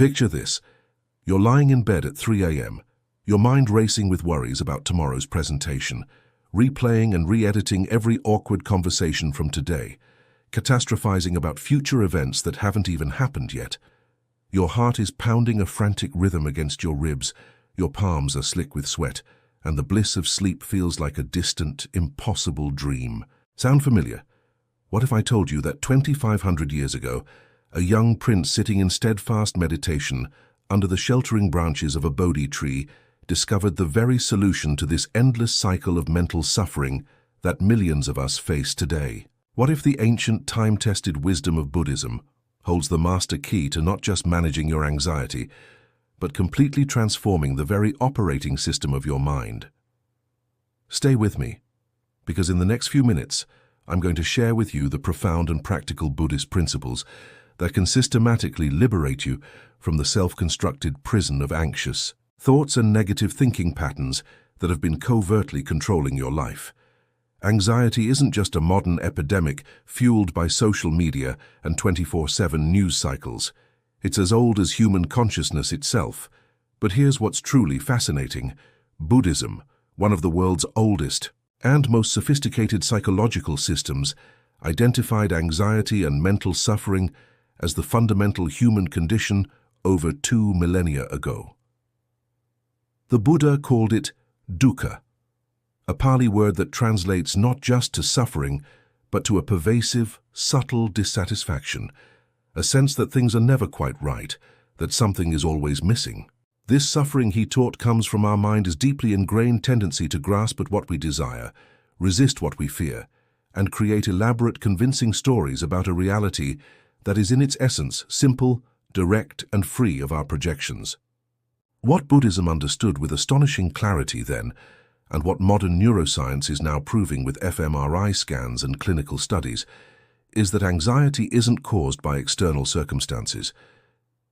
Picture this. You're lying in bed at 3 a.m., your mind racing with worries about tomorrow's presentation, replaying and re-editing every awkward conversation from today, catastrophizing about future events that haven't even happened yet. Your heart is pounding a frantic rhythm against your ribs, your palms are slick with sweat, and the bliss of sleep feels like a distant, impossible dream. Sound familiar? What if I told you that 2,500 years ago, a young prince sitting in steadfast meditation under the sheltering branches of a Bodhi tree discovered the very solution to this endless cycle of mental suffering that millions of us face today? What if the ancient, time-tested wisdom of Buddhism holds the master key to not just managing your anxiety, but completely transforming the very operating system of your mind? Stay with me, because in the next few minutes, I'm going to share with you the profound and practical Buddhist principles that can systematically liberate you from the self-constructed prison of anxious thoughts and negative thinking patterns that have been covertly controlling your life. Anxiety isn't just a modern epidemic fueled by social media and 24/7 news cycles. It's as old as human consciousness itself. But here's what's truly fascinating. Buddhism, one of the world's oldest and most sophisticated psychological systems, identified anxiety and mental suffering as the fundamental human condition over 2 millennia ago. The Buddha called it dukkha, a Pali word that translates not just to suffering, but to a pervasive, subtle dissatisfaction, a sense that things are never quite right, that something is always missing. This suffering, he taught, comes from our mind's deeply ingrained tendency to grasp at what we desire, resist what we fear, and create elaborate, convincing stories about a reality that is in its essence simple, direct, and free of our projections. What Buddhism understood with astonishing clarity then, and what modern neuroscience is now proving with fMRI scans and clinical studies, is that anxiety isn't caused by external circumstances.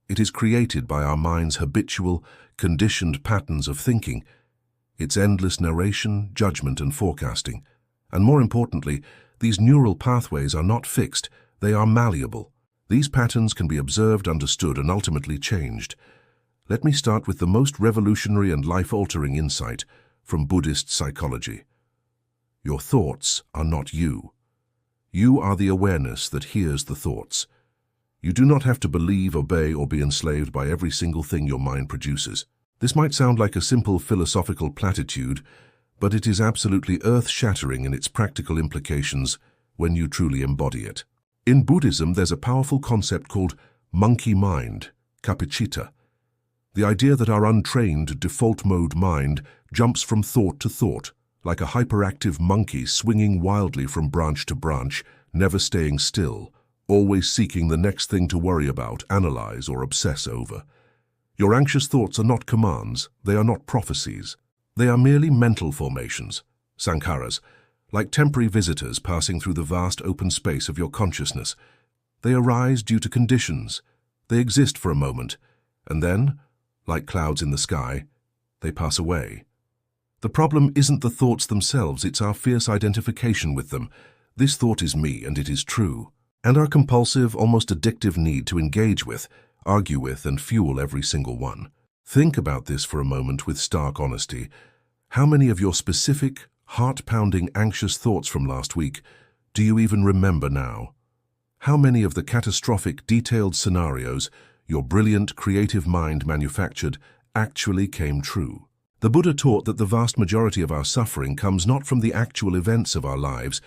It is created by our mind's habitual, conditioned patterns of thinking, its endless narration, judgment, and forecasting. And more importantly, these neural pathways are not fixed, they are malleable. These patterns can be observed, understood, and ultimately changed. Let me start with the most revolutionary and life-altering insight from Buddhist psychology. Your thoughts are not you. You are the awareness that hears the thoughts. You do not have to believe, obey, or be enslaved by every single thing your mind produces. This might sound like a simple philosophical platitude, but it is absolutely earth-shattering in its practical implications when you truly embody it. In Buddhism, there's a powerful concept called monkey mind, capicita. The idea that our untrained, default-mode mind jumps from thought to thought, like a hyperactive monkey swinging wildly from branch to branch, never staying still, always seeking the next thing to worry about, analyze, or obsess over. Your anxious thoughts are not commands, they are not prophecies. They are merely mental formations, sankharas, like temporary visitors passing through the vast open space of your consciousness. They arise due to conditions. They exist for a moment, and then, like clouds in the sky, they pass away. The problem isn't the thoughts themselves, it's our fierce identification with them. This thought is me, and it is true. And our compulsive, almost addictive need to engage with, argue with, and fuel every single one. Think about this for a moment with stark honesty. How many of your specific, heart-pounding, anxious thoughts from last week do you even remember now? How many of the catastrophic, detailed scenarios your brilliant, creative mind manufactured actually came true? The Buddha taught that the vast majority of our suffering comes not from the actual events of our lives,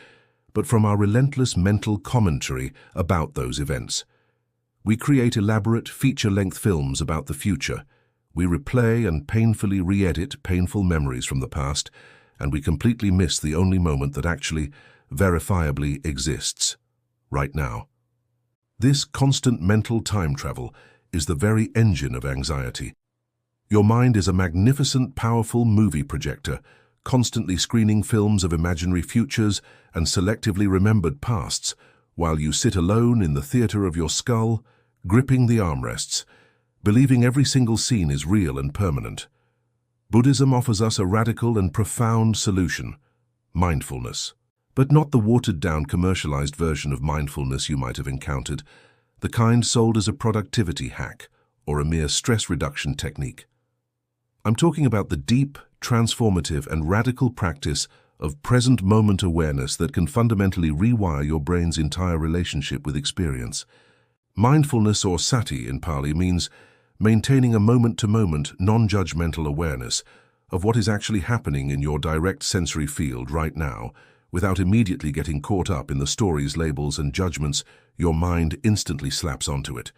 but from our relentless mental commentary about those events. We create elaborate, feature-length films about the future. We replay and painfully re-edit painful memories from the past, and we completely miss the only moment that actually, verifiably exists, right now. This constant mental time travel is the very engine of anxiety. Your mind is a magnificent, powerful movie projector, constantly screening films of imaginary futures and selectively remembered pasts, while you sit alone in the theater of your skull, gripping the armrests, believing every single scene is real and permanent. Buddhism offers us a radical and profound solution: mindfulness. But not the watered-down, commercialized version of mindfulness you might have encountered, the kind sold as a productivity hack or a mere stress reduction technique. I'm talking about the deep, transformative, and radical practice of present moment awareness that can fundamentally rewire your brain's entire relationship with experience. Mindfulness, or sati in Pali, means maintaining a moment-to-moment, non-judgmental awareness of what is actually happening in your direct sensory field right now, without immediately getting caught up in the stories, labels, and judgments your mind instantly slaps onto it.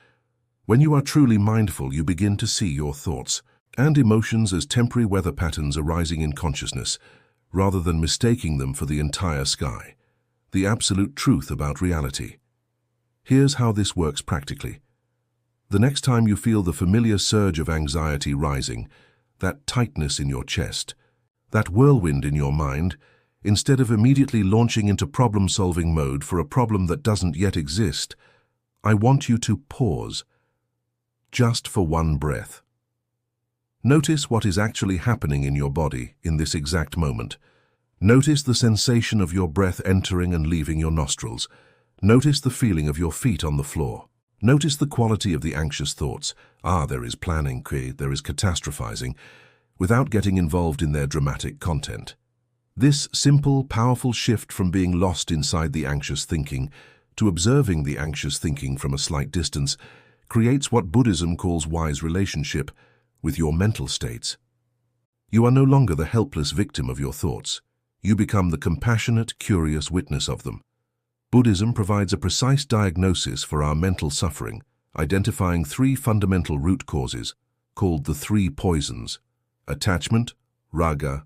When you are truly mindful, you begin to see your thoughts and emotions as temporary weather patterns arising in consciousness, rather than mistaking them for the entire sky, the absolute truth about reality. Here's how this works practically. The next time you feel the familiar surge of anxiety rising, that tightness in your chest, that whirlwind in your mind, instead of immediately launching into problem-solving mode for a problem that doesn't yet exist, I want you to pause, just for one breath. Notice what is actually happening in your body in this exact moment. Notice the sensation of your breath entering and leaving your nostrils. Notice the feeling of your feet on the floor. Notice the quality of the anxious thoughts. There is planning, there is catastrophizing, without getting involved in their dramatic content. This simple, powerful shift from being lost inside the anxious thinking to observing the anxious thinking from a slight distance creates what Buddhism calls wise relationship with your mental states. You are no longer the helpless victim of your thoughts. You become the compassionate, curious witness of them. Buddhism provides a precise diagnosis for our mental suffering, identifying three fundamental root causes, called the three poisons: attachment, raga;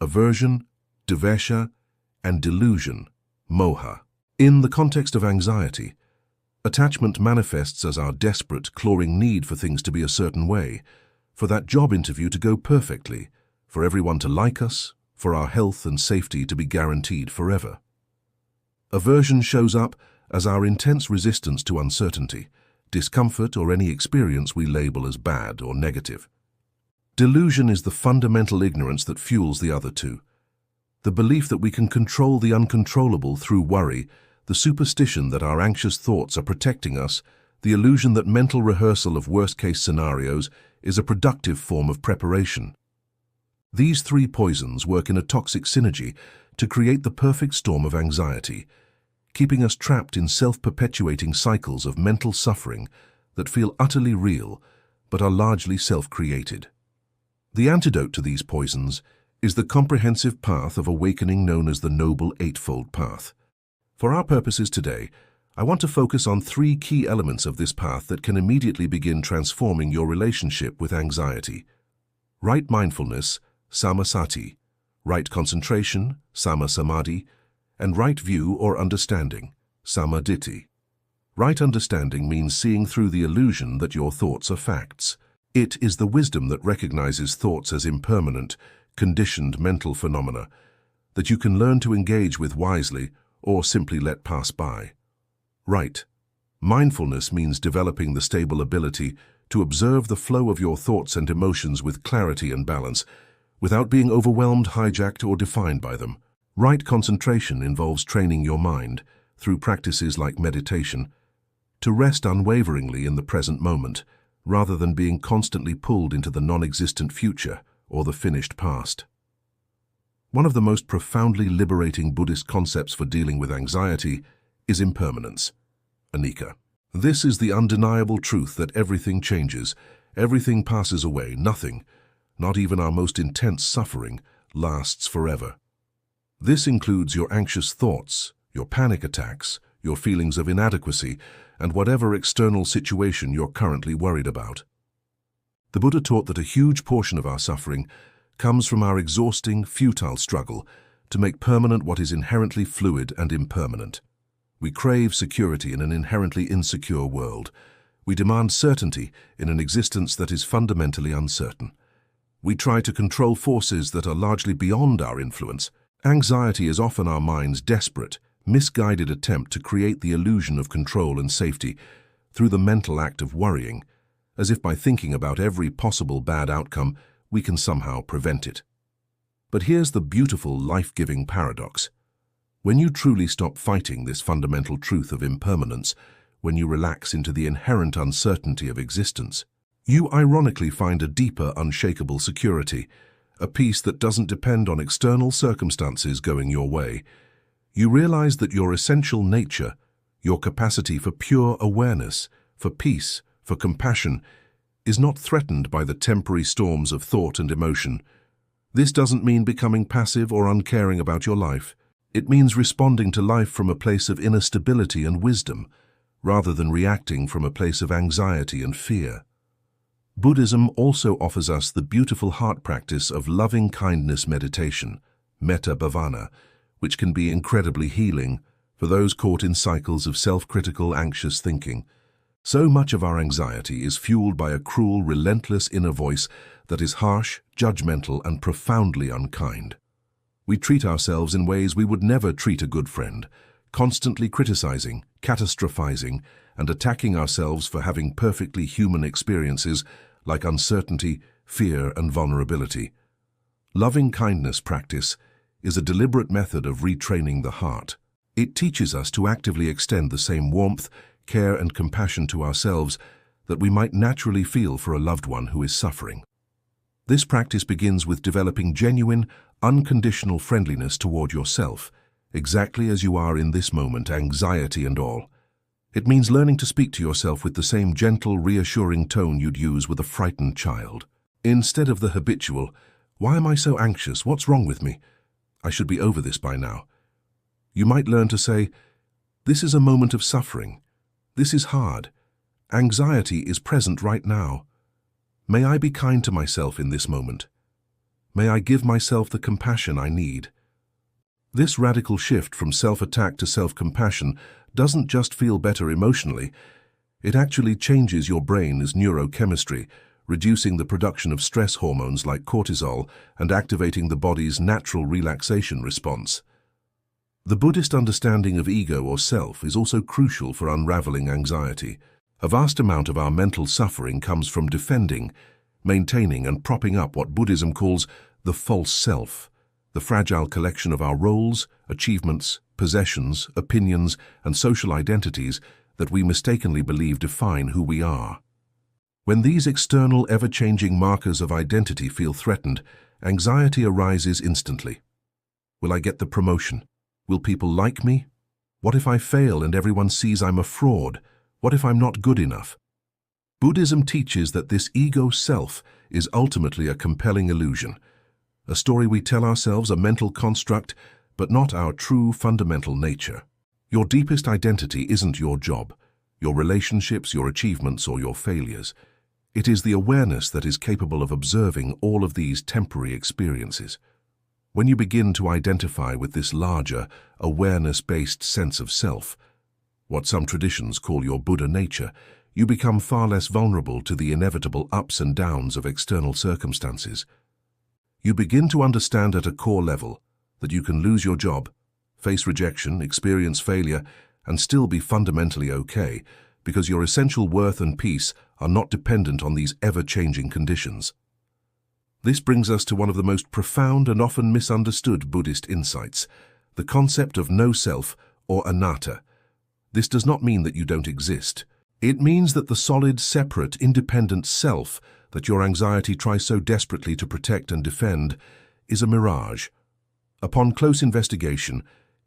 aversion, dvesha; and delusion, moha. In the context of anxiety, attachment manifests as our desperate, clawing need for things to be a certain way, for that job interview to go perfectly, for everyone to like us, for our health and safety to be guaranteed forever. Aversion shows up as our intense resistance to uncertainty, discomfort, or any experience we label as bad or negative. Delusion is the fundamental ignorance that fuels the other two. The belief that we can control the uncontrollable through worry, the superstition that our anxious thoughts are protecting us, the illusion that mental rehearsal of worst-case scenarios is a productive form of preparation. These three poisons work in a toxic synergy to create the perfect storm of anxiety, keeping us trapped in self-perpetuating cycles of mental suffering that feel utterly real but are largely self-created. The antidote to these poisons is the comprehensive path of awakening known as the Noble Eightfold Path. For our purposes today, I want to focus on three key elements of this path that can immediately begin transforming your relationship with anxiety: right mindfulness, samasati; right concentration, sama-samadhi; and right view or understanding, samaditi. Right understanding means seeing through the illusion that your thoughts are facts. It is the wisdom that recognizes thoughts as impermanent, conditioned mental phenomena that you can learn to engage with wisely or simply let pass by. Right mindfulness means developing the stable ability to observe the flow of your thoughts and emotions with clarity and balance, without being overwhelmed, hijacked, or defined by them. Right concentration involves training your mind, through practices like meditation, to rest unwaveringly in the present moment, rather than being constantly pulled into the non-existent future or the finished past. One of the most profoundly liberating Buddhist concepts for dealing with anxiety is impermanence, anicca. This is the undeniable truth that everything changes, everything passes away, nothing, not even our most intense suffering, lasts forever. This includes your anxious thoughts, your panic attacks, your feelings of inadequacy, and whatever external situation you're currently worried about. The Buddha taught that a huge portion of our suffering comes from our exhausting, futile struggle to make permanent what is inherently fluid and impermanent. We crave security in an inherently insecure world. We demand certainty in an existence that is fundamentally uncertain. We try to control forces that are largely beyond our influence. Anxiety is often our mind's desperate, misguided attempt to create the illusion of control and safety through the mental act of worrying, as if by thinking about every possible bad outcome, we can somehow prevent it. But here's the beautiful, life-giving paradox. When you truly stop fighting this fundamental truth of impermanence, when you relax into the inherent uncertainty of existence, You ironically find a deeper, unshakable security, a peace that doesn't depend on external circumstances going your way. You realize that your essential nature, your capacity for pure awareness, for peace, for compassion, is not threatened by the temporary storms of thought and emotion. This doesn't mean becoming passive or uncaring about your life. It means responding to life from a place of inner stability and wisdom, rather than reacting from a place of anxiety and fear. Buddhism also offers us the beautiful heart practice of loving-kindness meditation, metta bhavana, which can be incredibly healing for those caught in cycles of self-critical, anxious thinking. So much of our anxiety is fueled by a cruel, relentless inner voice that is harsh, judgmental, and profoundly unkind. We treat ourselves in ways we would never treat a good friend, constantly criticizing, catastrophizing, and attacking ourselves for having perfectly human experiences like uncertainty, fear, and vulnerability. Loving-kindness practice is a deliberate method of retraining the heart. It teaches us to actively extend the same warmth, care, and compassion to ourselves that we might naturally feel for a loved one who is suffering. This practice begins with developing genuine, unconditional friendliness toward yourself, exactly as you are in this moment, anxiety and all. It means learning to speak to yourself with the same gentle, reassuring tone you'd use with a frightened child. Instead of the habitual, "Why am I so anxious? What's wrong with me? I should be over this by now." You might learn to say, "This is a moment of suffering. This is hard. Anxiety is present right now. May I be kind to myself in this moment? May I give myself the compassion I need?" This radical shift from self-attack to self-compassion doesn't just feel better emotionally, it actually changes your brain's neurochemistry, reducing the production of stress hormones like cortisol and activating the body's natural relaxation response. The Buddhist understanding of ego or self is also crucial for unraveling anxiety. A vast amount of our mental suffering comes from defending, maintaining, and propping up what Buddhism calls the false self, the fragile collection of our roles, achievements, possessions, opinions, and social identities that we mistakenly believe define who we are. When these external, ever-changing markers of identity feel threatened, anxiety arises instantly. Will I get the promotion? Will people like me? What if I fail and everyone sees I'm a fraud? What if I'm not good enough? Buddhism teaches that this ego self is ultimately a compelling illusion, a story we tell ourselves, a mental construct, but not our true fundamental nature. Your deepest identity isn't your job, your relationships, your achievements, or your failures. It is the awareness that is capable of observing all of these temporary experiences. When you begin to identify with this larger, awareness-based sense of self, what some traditions call your Buddha nature, you become far less vulnerable to the inevitable ups and downs of external circumstances. You begin to understand at a core level that you can lose your job, face rejection, experience failure, and still be fundamentally okay, because your essential worth and peace are not dependent on these ever-changing conditions. This brings us to one of the most profound and often misunderstood Buddhist insights, the concept of no self or anatta. This does not mean that you don't exist. It means that the solid, separate, independent self that your anxiety tries so desperately to protect and defend is a mirage. Upon close investigation,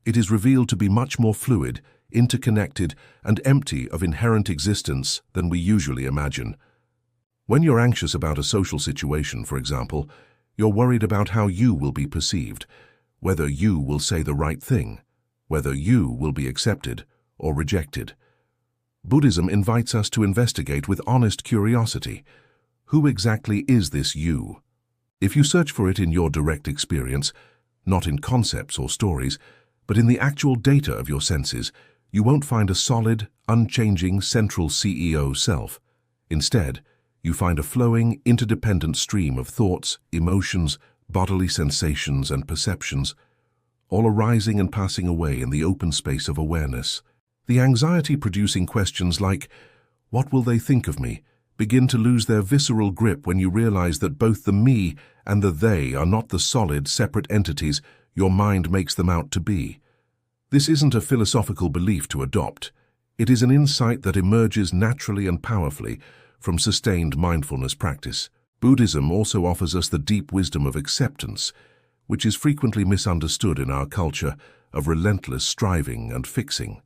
it is revealed to be much more fluid, interconnected, and empty of inherent existence than we usually imagine. When you're anxious about a social situation, for example, you're worried about how you will be perceived, whether you will say the right thing, whether you will be accepted or rejected. Buddhism invites us to investigate with honest curiosity. Who exactly is this you? If you search for it in your direct experience, not in concepts or stories, but in the actual data of your senses, you won't find a solid, unchanging, central CEO self. Instead, you find a flowing, interdependent stream of thoughts, emotions, bodily sensations, and perceptions, all arising and passing away in the open space of awareness. The anxiety-producing questions like, "What will they think of me?" begin to lose their visceral grip when you realize that both the me and the they are not the solid, separate entities your mind makes them out to be. This isn't a philosophical belief to adopt. It is an insight that emerges naturally and powerfully from sustained mindfulness practice. Buddhism also offers us the deep wisdom of acceptance, which is frequently misunderstood in our culture of relentless striving and fixing.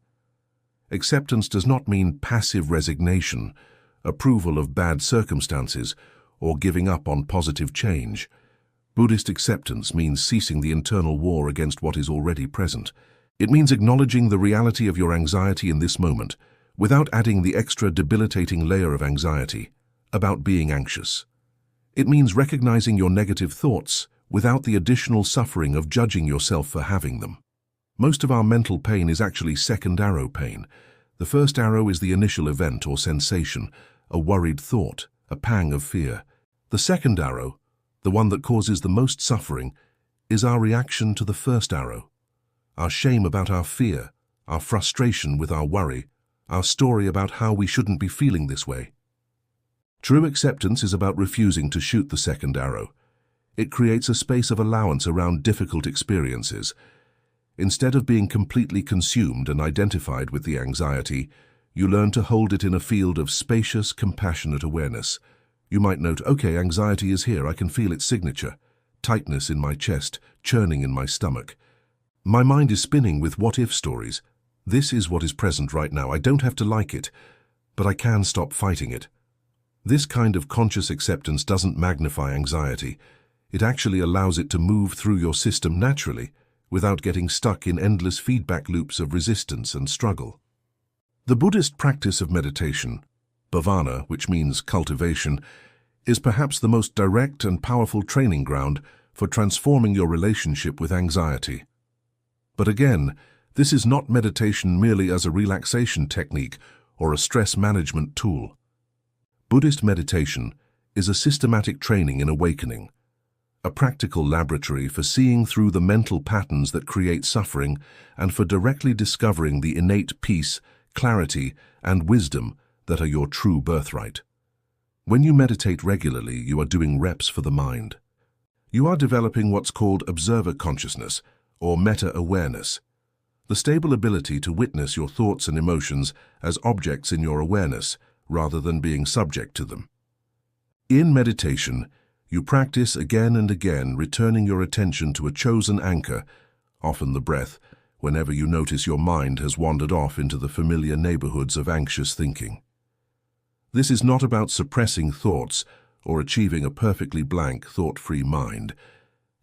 Acceptance does not mean passive resignation, approval of bad circumstances, or giving up on positive change. Buddhist acceptance means ceasing the internal war against what is already present. It means acknowledging the reality of your anxiety in this moment, without adding the extra debilitating layer of anxiety about being anxious. It means recognizing your negative thoughts without the additional suffering of judging yourself for having them. Most of our mental pain is actually second arrow pain. The first arrow is the initial event or sensation, a worried thought, a pang of fear. The second arrow, the one that causes the most suffering, is our reaction to the first arrow. Our shame about our fear, our frustration with our worry, our story about how we shouldn't be feeling this way. True acceptance is about refusing to shoot the second arrow. It creates a space of allowance around difficult experiences. Instead of being completely consumed and identified with the anxiety, you learn to hold it in a field of spacious, compassionate awareness. You might note, okay, anxiety is here, I can feel its signature. Tightness in my chest, churning in my stomach. My mind is spinning with what-if stories. This is what is present right now. I don't have to like it, but I can stop fighting it. This kind of conscious acceptance doesn't magnify anxiety. It actually allows it to move through your system naturally, without getting stuck in endless feedback loops of resistance and struggle. The Buddhist practice of meditation, bhavana, which means cultivation, is perhaps the most direct and powerful training ground for transforming your relationship with anxiety. But again, this is not meditation merely as a relaxation technique or a stress management tool. Buddhist meditation is a systematic training in awakening, a practical laboratory for seeing through the mental patterns that create suffering and for directly discovering the innate peace, clarity, and wisdom that are your true birthright. When you meditate regularly, you are doing reps for the mind. You are developing what's called observer consciousness, or meta-awareness, the stable ability to witness your thoughts and emotions as objects in your awareness, rather than being subject to them. In meditation, you practice again and again, returning your attention to a chosen anchor, often the breath, whenever you notice your mind has wandered off into the familiar neighborhoods of anxious thinking. This is not about suppressing thoughts or achieving a perfectly blank, thought-free mind.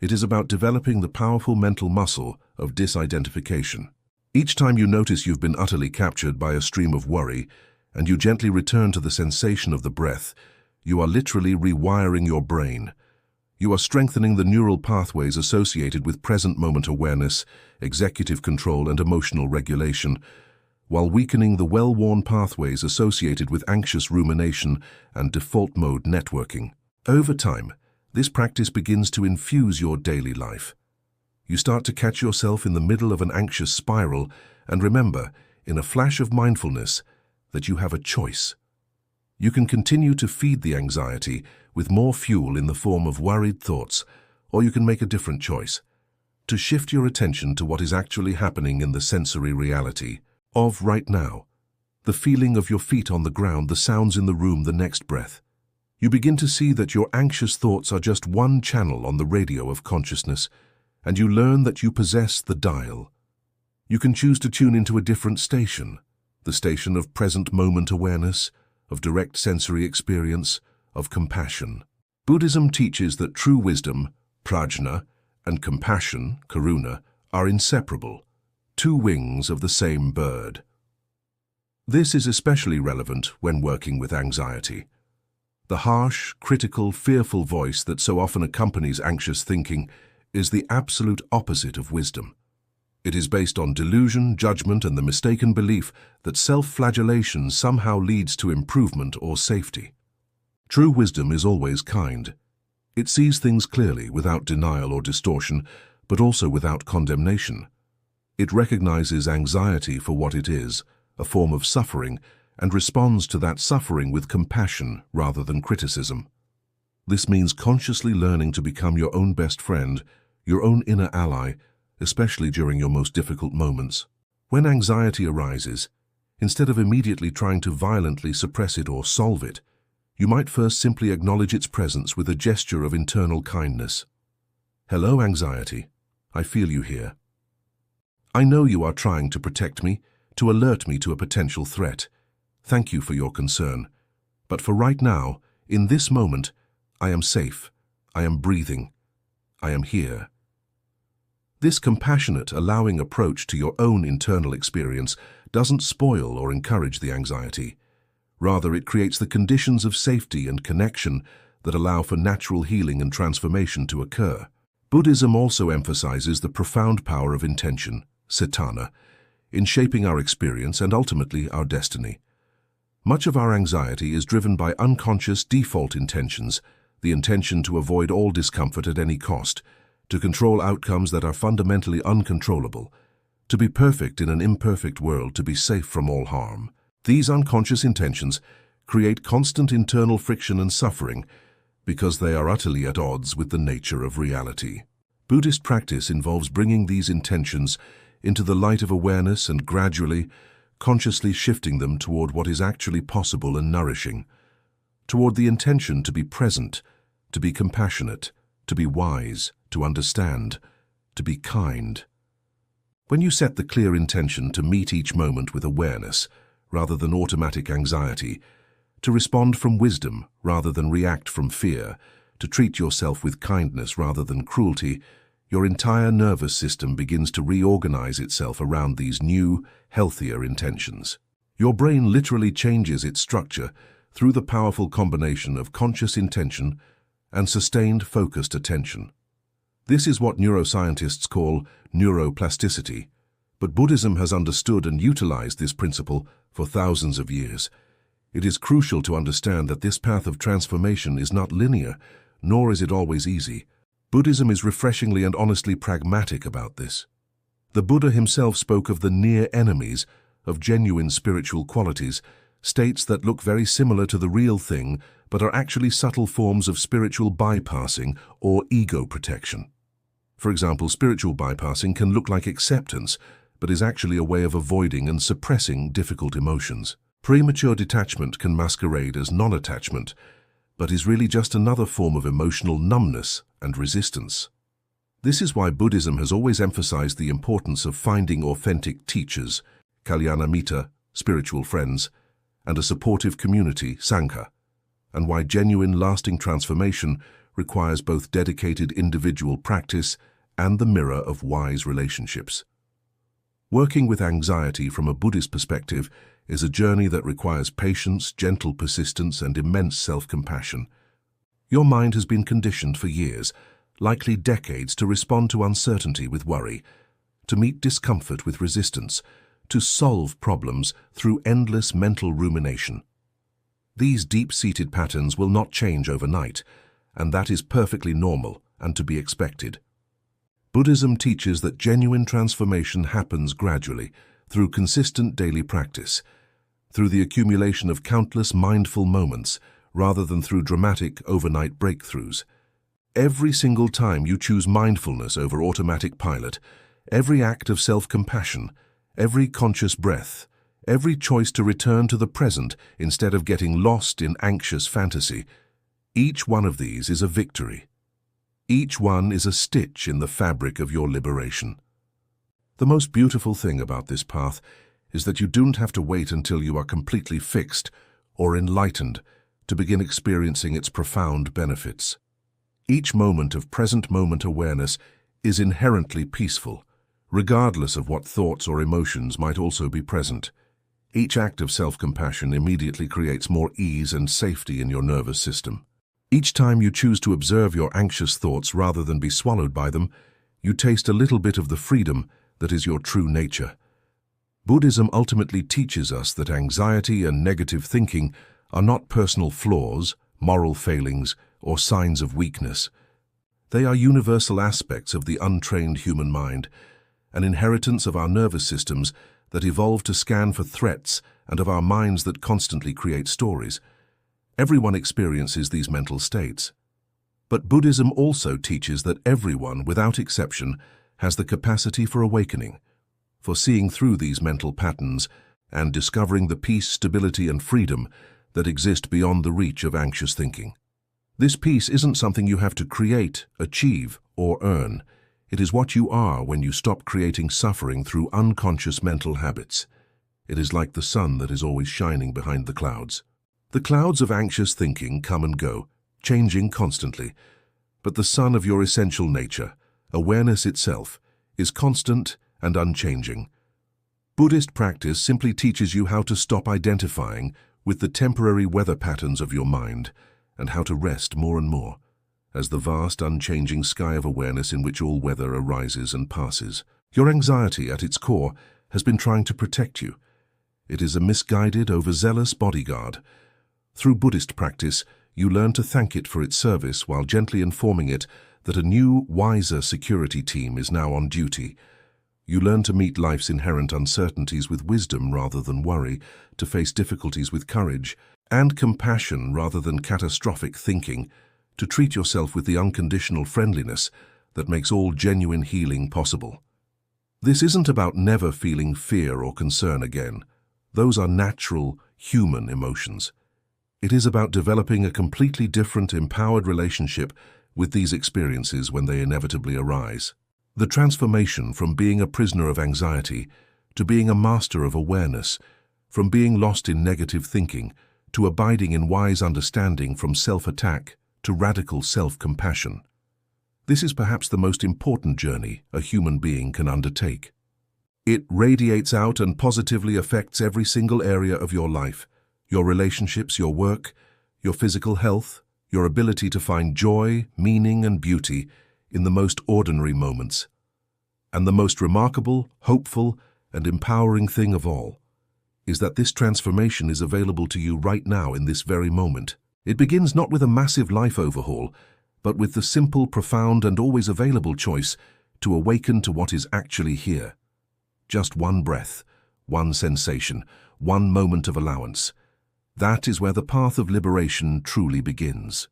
It is about developing the powerful mental muscle of disidentification. Each time you notice you've been utterly captured by a stream of worry, and you gently return to the sensation of the breath, you are literally rewiring your brain. You are strengthening the neural pathways associated with present moment awareness, executive control, and emotional regulation, while weakening the well-worn pathways associated with anxious rumination and default mode networking. Over time, this practice begins to infuse your daily life. You start to catch yourself in the middle of an anxious spiral and remember, in a flash of mindfulness, that you have a choice. You can continue to feed the anxiety with more fuel in the form of worried thoughts, or you can make a different choice, to shift your attention to what is actually happening in the sensory reality of right now, the feeling of your feet on the ground, the sounds in the room, the next breath. You begin to see that your anxious thoughts are just one channel on the radio of consciousness, and you learn that you possess the dial. You can choose to tune into a different station, the station of present moment awareness, of direct sensory experience, of compassion. Buddhism teaches that true wisdom, prajna, and compassion, karuna, are inseparable, two wings of the same bird. This is especially relevant when working with anxiety. The harsh, critical, fearful voice that so often accompanies anxious thinking is the absolute opposite of wisdom. It is based on delusion, judgment, and the mistaken belief that self-flagellation somehow leads to improvement or safety. True wisdom is always kind. It sees things clearly without denial or distortion, but also without condemnation. It recognizes anxiety for what it is, a form of suffering, and responds to that suffering with compassion rather than criticism. This means consciously learning to become your own best friend, your own inner ally, especially during your most difficult moments. When anxiety arises, instead of immediately trying to violently suppress it or solve it, You might first simply acknowledge its presence with a gesture of internal kindness. Hello, anxiety. I feel you here. I know you are trying to protect me, to alert me to a potential threat. Thank you for your concern. But for right now, in this moment, I am safe. I am breathing. I am here. This compassionate, allowing approach to your own internal experience doesn't spoil or encourage the anxiety. Rather, it creates the conditions of safety and connection that allow for natural healing and transformation to occur. Buddhism also emphasizes the profound power of intention, cetana, in shaping our experience and ultimately our destiny. Much of our anxiety is driven by unconscious default intentions, the intention to avoid all discomfort at any cost, to control outcomes that are fundamentally uncontrollable, to be perfect in an imperfect world, to be safe from all harm. These unconscious intentions create constant internal friction and suffering because they are utterly at odds with the nature of reality. Buddhist practice involves bringing these intentions into the light of awareness and gradually, consciously shifting them toward what is actually possible and nourishing, toward the intention to be present, to be compassionate, to be wise, to understand, to be kind. When you set the clear intention to meet each moment with awareness, rather than automatic anxiety, to respond from wisdom rather than react from fear, to treat yourself with kindness rather than cruelty, your entire nervous system begins to reorganize itself around these new, healthier intentions. Your brain literally changes its structure through the powerful combination of conscious intention and sustained focused attention. This is what neuroscientists call neuroplasticity, but Buddhism has understood and utilized this principle for thousands of years. It is crucial to understand that this path of transformation is not linear, nor is it always easy. Buddhism is refreshingly and honestly pragmatic about this. The Buddha himself spoke of the near enemies of genuine spiritual qualities, states that look very similar to the real thing but are actually subtle forms of spiritual bypassing or ego protection. For example, spiritual bypassing can look like acceptance, but is actually a way of avoiding and suppressing difficult emotions. Premature detachment can masquerade as non-attachment, but is really just another form of emotional numbness and resistance. This is why Buddhism has always emphasized the importance of finding authentic teachers, kalyanamitta, spiritual friends, and a supportive community, sangha, and why genuine lasting transformation requires both dedicated individual practice and the mirror of wise relationships. Working with anxiety from a Buddhist perspective is a journey that requires patience, gentle persistence, and immense self-compassion. Your mind has been conditioned for years, likely decades, to respond to uncertainty with worry, to meet discomfort with resistance, to solve problems through endless mental rumination. These deep-seated patterns will not change overnight, and that is perfectly normal and to be expected. Buddhism teaches that genuine transformation happens gradually, through consistent daily practice, through the accumulation of countless mindful moments, rather than through dramatic overnight breakthroughs. Every single time you choose mindfulness over automatic pilot, every act of self-compassion, every conscious breath, every choice to return to the present instead of getting lost in anxious fantasy, each one of these is a victory. Each one is a stitch in the fabric of your liberation. The most beautiful thing about this path is that you don't have to wait until you are completely fixed or enlightened to begin experiencing its profound benefits. Each moment of present-moment awareness is inherently peaceful, regardless of what thoughts or emotions might also be present. Each act of self-compassion immediately creates more ease and safety in your nervous system. Each time you choose to observe your anxious thoughts rather than be swallowed by them, you taste a little bit of the freedom that is your true nature. Buddhism ultimately teaches us that anxiety and negative thinking are not personal flaws, moral failings, or signs of weakness. They are universal aspects of the untrained human mind, an inheritance of our nervous systems that evolved to scan for threats and of our minds that constantly create stories. Everyone experiences these mental states. But Buddhism also teaches that everyone, without exception, has the capacity for awakening, for seeing through these mental patterns and discovering the peace, stability, and freedom that exist beyond the reach of anxious thinking. This peace isn't something you have to create, achieve, or earn. It is what you are when you stop creating suffering through unconscious mental habits. It is like the sun that is always shining behind the clouds. The clouds of anxious thinking come and go, changing constantly. But the sun of your essential nature, awareness itself, is constant and unchanging. Buddhist practice simply teaches you how to stop identifying with the temporary weather patterns of your mind and how to rest more and more as the vast, unchanging sky of awareness in which all weather arises and passes. Your anxiety, at its core, has been trying to protect you. It is a misguided, overzealous bodyguard. Through Buddhist practice, you learn to thank it for its service while gently informing it that a new, wiser security team is now on duty. You learn to meet life's inherent uncertainties with wisdom rather than worry, to face difficulties with courage and compassion rather than catastrophic thinking, to treat yourself with the unconditional friendliness that makes all genuine healing possible. This isn't about never feeling fear or concern again. Those are natural, human emotions. It is about developing a completely different, empowered relationship with these experiences when they inevitably arise. The transformation from being a prisoner of anxiety to being a master of awareness, from being lost in negative thinking to abiding in wise understanding, from self-attack to radical self-compassion. This is perhaps the most important journey a human being can undertake. It radiates out and positively affects every single area of your life, your relationships, your work, your physical health, your ability to find joy, meaning, and beauty in the most ordinary moments. And the most remarkable, hopeful, and empowering thing of all is that this transformation is available to you right now in this very moment. It begins not with a massive life overhaul, but with the simple, profound, and always available choice to awaken to what is actually here. Just one breath, one sensation, one moment of allowance. That is where the path of liberation truly begins.